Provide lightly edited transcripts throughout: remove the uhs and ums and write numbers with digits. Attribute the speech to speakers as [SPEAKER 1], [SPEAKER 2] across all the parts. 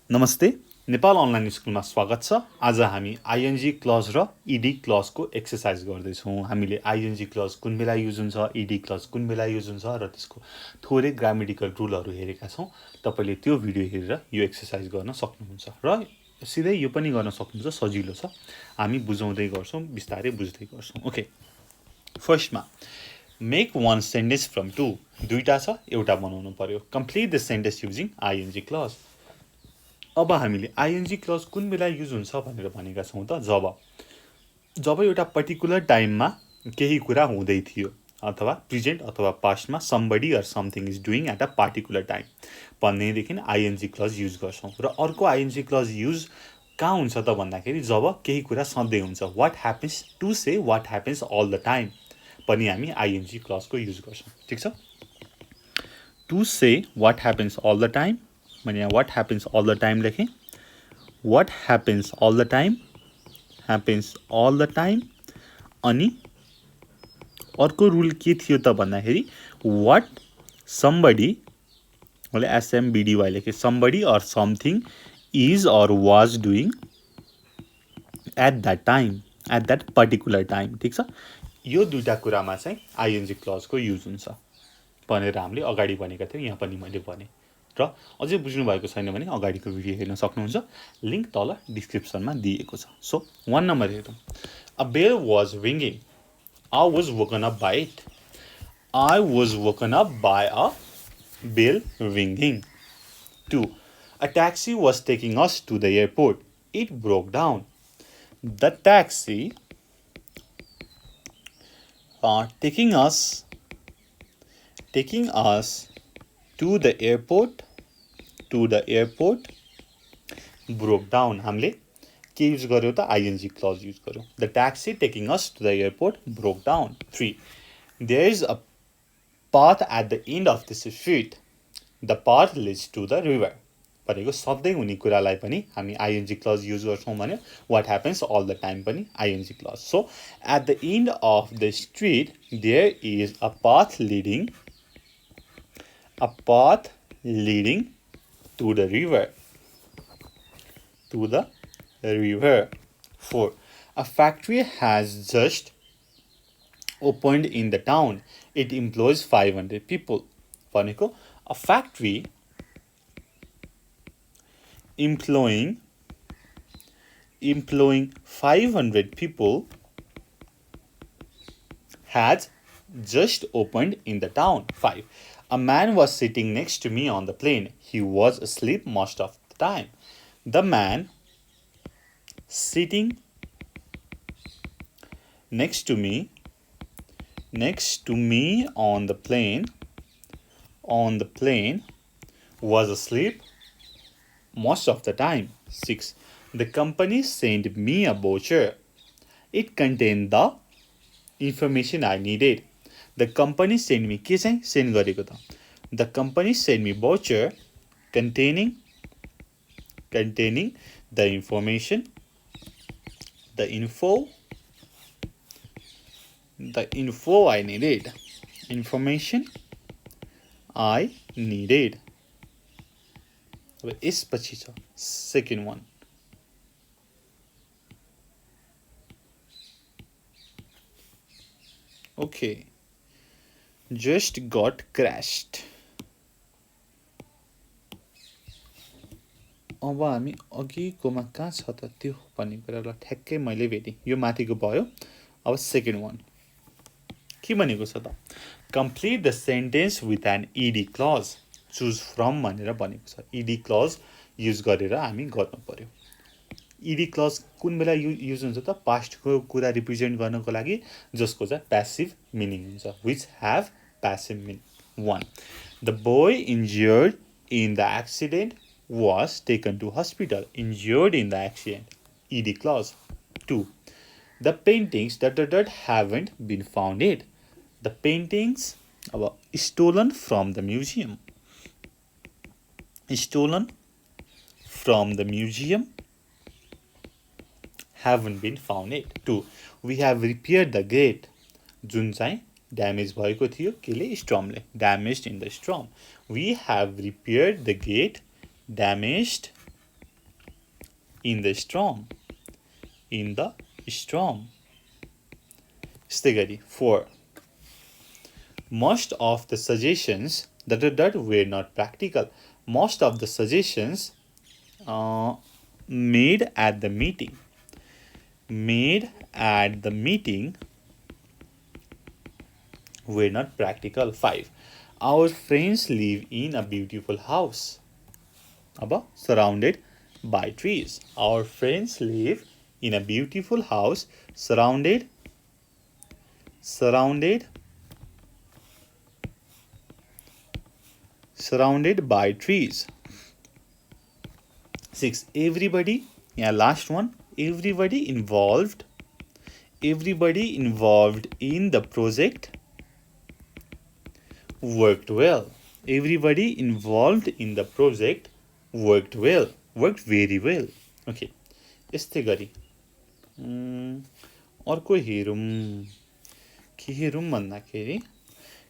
[SPEAKER 1] नमस्ते, नेपाल अनलाइन स्कुलमा स्वागत छ। आज हामी आइएनजी क्लज र इडी क्लजको एक्सरसाइज गर्दैछौँ। हामीले आइएनजी क्लज कुन बेला युज हुन्छ, इडी क्लज कुन बेला युज हुन्छ र त्यसको थोरै ग्रामेटिकल रुलहरू हेरेका छौँ। तपाईँले त्यो भिडियो हेरेर यो एक्सरसाइज गर्न सक्नुहुन्छ र सिधै यो पनि गर्न सक्नुहुन्छ, सजिलो छ। हामी बुझाउँदै गर्छौँ, बिस्तारै बुझ्दै गर्छौँ। ओके, फर्स्टमा make one sentence from two. दुईवटा छ, एउटा बनाउनु पर्यो। Complete the sentence using I N G clause. अब हामीले आइएनजी क्लज कुन बेला युज हुन्छ भनेर भनेका छौँ त, जब एउटा पर्टिकुलर टाइममा केही कुरा हुँदै थियो, अथवा प्रेजेन्ट अथवा पास्टमा somebody or something is doing at a particular time भन्नेदेखि आइएनजी क्लज युज गर्छौँ। र अर्को आइएनजी क्लज युज कहाँ हुन्छ त भन्दाखेरि जब केही कुरा सधैँ हुन्छ, what happens to say what happens all the time पनि हामी आइएनजी क्लजको युज गर्छौँ। ठिक छ, to say what happens all the time भने यहाँ what happens all the time लेखेँ। What happens all the time, happens all the time. अनि अर्को रुल के थियो त भन्दाखेरि वाट समबडी, मैले एसएमबिडीवाई लेखेँ, somebody or something is or was doing at that time, at that particular time. ठिक छ, यो दुईवटा कुरामा चाहिँ आइएनजी क्लजको युज हुन्छ भनेर हामीले अगाडि भनेका थियौँ। यहाँ पनि मैले भनेँ। र अझै बुझ्नु भएको छैन भने अगाडिको भिडियो हेर्न सक्नुहुन्छ, लिङ्क तल डिस्क्रिप्सनमा दिएको छ। सो 1 नम्बर हेरौँ। A bell was ringing, I was woken up by it. I was woken up by a bell ringing. 2, a taxi was taking us to the airport, it broke down. The taxi taking us to the airport broke down। हामीले के use गर्यो त, I N G clause use गर्यो। The taxi taking us to the airport broke down. 3, there is a path at the end of this street, the path leads to the river भनेको सधैँ हुने कुरालाई पनि हामी आइएनजी क्लज युज गर्छौँ भने what happens all the time पनि ING clause. So at the end of the street there is a path leading to the river, Four, a factory has just opened in the town, it employs 500 people भनेको a factory employing 500 people has just opened in the town. 5, a man was sitting next to me on the plane, he was asleep most of the time. The man sitting next to me on the plane was asleep most of the time. 6, the company sent me a voucher, it contained the information I needed. The company sent me के चाहिँ send गरेको त, the company sent me voucher containing the information, the info I needed, information I needed. अब यसपछि छ second one. Okay, just got crashed। अब हामी अघिकोमा कहाँ छ त त्यो भन्ने कुरालाई ठ्याक्कै मैले भेटेँ, यो माथिको भयो। अब सेकेन्ड वान के भनेको छ त, complete the sentence with an E D clause, choose from भनेर भनेको छ। इडी क्लज युज गरेर हामी गर्नु पर्यो। इडी क्लज कुन बेला युज हुन्छ त, पास्टको कुरा रिप्रेजेन्ट गर्नको लागि जसको चाहिँ प्यासिभ मिनिङ हुन्छ, which have passive meaning. 1, the boy injured in the accident was taken to hospital, injured in the accident, ED clause. 2, the paintings haven't been found yet, the paintings stolen from the museum, haven't been found yet. 2, we have repaired the gate, जुन चाहिँ damage भएको थियो केले, स्टर्मले, damaged in the storm. We have repaired the gate damaged in the storm. In the storm. यस्तै गरी 4. Most of the suggestions were not practical. Most of the suggestions made at the meeting were not practical. 5. Our friends live in a beautiful house. Surrounded by trees. Our friends live in a beautiful house surrounded by trees. 6. Everybody, last one. Everybody involved in the project worked well. Everybody involved in the project worked very well. Okay. यस्तै गरी अर्को हेरौँ के हेरौँ भन्दाखेरि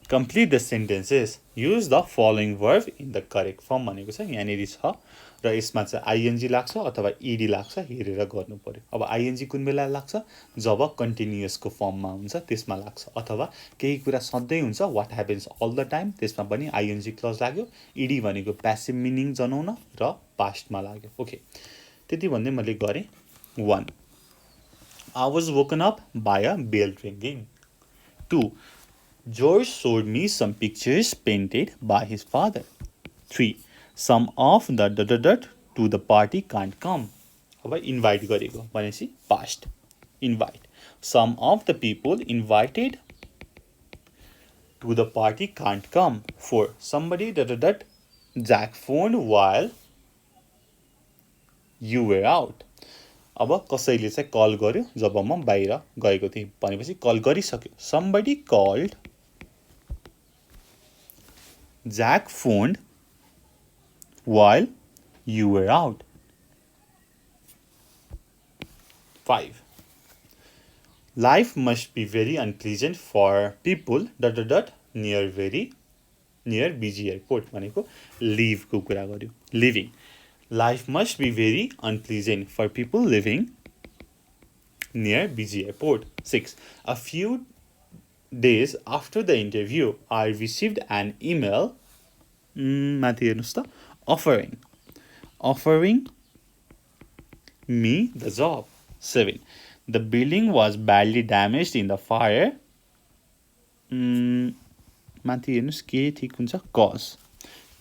[SPEAKER 1] complete the sentences. Use the following verb in the correct form भनेको छ यहाँनेरि छ र यसमा चाहिँ ing लाग्छ अथवा ed लाग्छ हेरेर गर्नु पर्यो. अब ing कुन बेला लाग्छ जब कन्टिन्युअस को फर्ममा हुन्छ त्यसमा लाग्छ अथवा केही कुरा सधैं हुन्छ what happens all the time त्यसमा पनि ing क्लज लाग्यो. ed भनेको passive meaning जनाउन र past मा लाग्यो. ओके त्यति भन्दै मैले गरे. 1. I was woken up by a bell ringing. 2. George showed me some pictures painted by his father. 3. Some of the to the party can't come. अब invite गरेको भनेपछि past. Invite. Some of the people invited to the party can't come. 4. Somebody Jack phoned while you were out. अब कसैले चाहिँ call गर्यो जब म बाहिर गएको थिएँ भनेपछि कल गरिसक्यो. Somebody called Jack phoned while you were out. 5. Life must be very unpleasant for people near BG airport भनेको live को कुरा गर्यो. Living. Life must be very unpleasant for people living near BG airport. 6. A few days after the interview, I received an email माथि हेर्नुस् त offering me the job. 7. The building was badly damaged in the fire. माथि हेर्नुस् के ठीक हुन्छ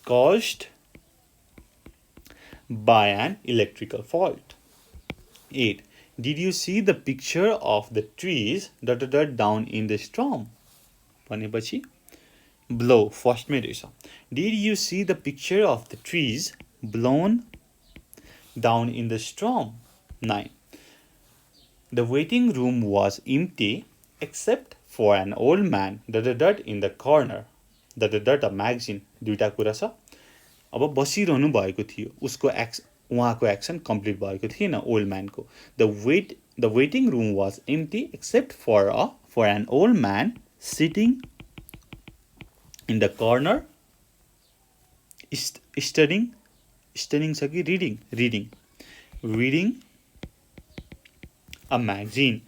[SPEAKER 1] caused by an electrical fault. 8. Did you see the picture of the trees down in the storm? भनेपछि blow first मै रहेछ. Did you see the picture of the trees blown down in the storm? 9. The waiting room was empty except for an old man in the corner. a magazine दुईटा कुरा छ. अब बसिरहनु भएको थियो उसको उहाँको एक्सन कम्प्लिट भएको थिएन ओल्ड म्यान को. The waiting room was empty except for an old man sitting in the corner studying छ कि reading a magazine.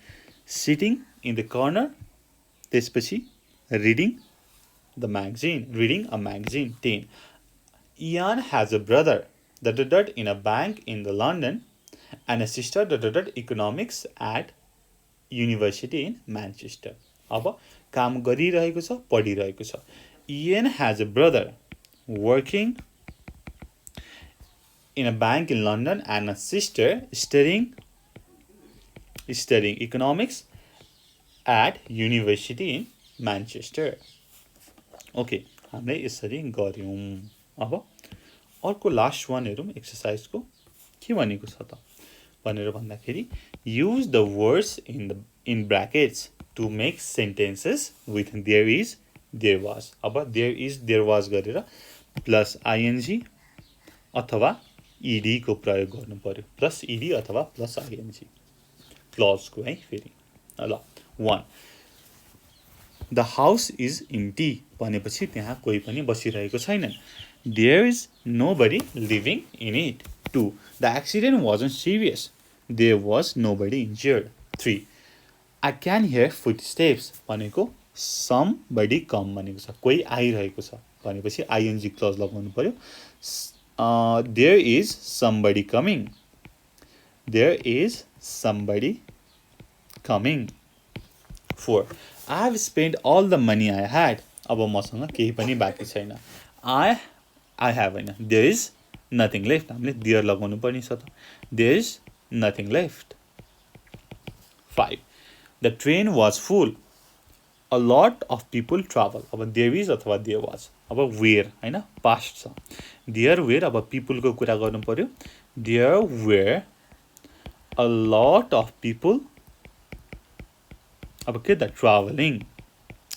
[SPEAKER 1] Sitting in the corner त्यसपछि reading a magazine. 10. Ian has a brother in a bank in the London and a sister economics at university in Manchester. अब काम गरिरहेको छ पढिरहेको छ. Ian has a brother working in a bank in London and a sister studying economics at university in Manchester. Okay, हामीले यसरी गर्यौं. अब अर्को लास्ट वान हेरौं एक्सरसाइज को के भनेको छ त भनेर भन्दाखेरि use the words in brackets to make sentences with there is there was. अब there is there was गरेर प्लस ing अथवा ed को प्रयोग गर्नु पर्यो. प्लस ed अथवा प्लस ing क्लज को है फेरि. ल 1. The house is empty भनेपछि त्यहाँ कोही पनि बसिरहेको छैन. There is nobody living in it. 2. The accident wasn't serious. There was nobody injured. 3. I can hear footsteps भनेको somebody come भनेको छ, कोही आइरहेको छ भनेपछि ing क्लज लगाउनु पर्यो. There is somebody coming. There is somebody coming. 4. I have spent all the money I had. अब मसँग केही पनि बाँकी छैन. I have होइन. There is nothing left. हामीले there लगाउनु पर्ने छ त. There is nothing left. 5. The train was full. A lot of people travel. अब there is अथवा there was. अब where होइन, past छ. There were अब people को कुरा गर्नु पर्यो. There were a lot of people. अब के त traveling.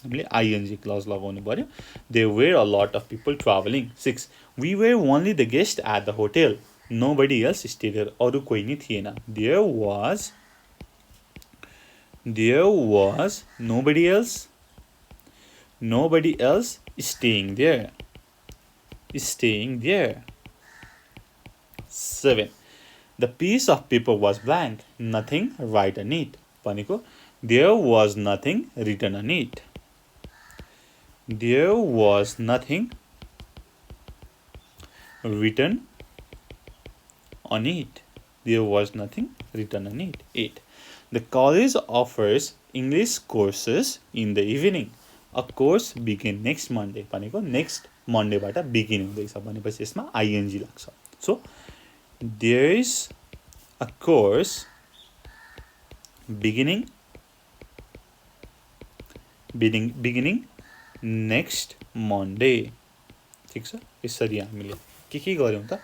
[SPEAKER 1] हामीले ing क्लज लगाउनु पर्यो. There were a lot of people traveling. 6. We were only the guest at the hotel. Nobody else stayed there. अरु कोही नि थिएन. There was nobody else staying there. 7. The piece of paper was blank. Nothing written on it. भनेको there was nothing written on it. There was nothing written on it. There was nothing written on it. 8. The college offers English courses in the evening. A course begin next Monday. भनेको next Monday बाट begin हुँदैछ भनेपछि यसमा ing लाग्छ. So there is a course beginning next Monday. ठिक छ. यसरी हामीले के गर्यौं त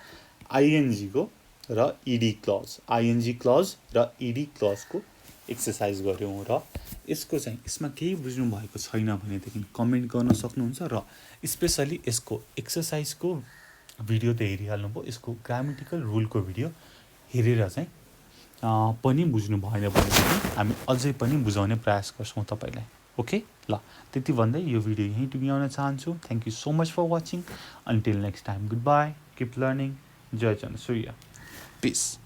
[SPEAKER 1] ing को र ed क्लज, ing क्लज र ed क्लज को एक्सरसाइज गर्यौं र यसको चाहिँ यसमा केही बुझ्नु भएको छैन भनेदेखि कमेन्ट गर्न सक्नुहुन्छ र स्पेशली यसको एक्सरसाइज को भिडियो त हेरिहाल्नु भयो. यसको ग्रामेटिकल रुल को भिडियो हेरेर चाहिँ पनि बुझ्नु भएन भने हामी अझै पनि बुझाउने प्रयास गर्छौं तपाईलाई. ओके ल, त्यति भन्दै यो भिडियो यही टुङ्ग्याउन चाहन्छु. Thank you so much for watching. Until next time, good bye, keep learning. 𝘊𝗉. Peace.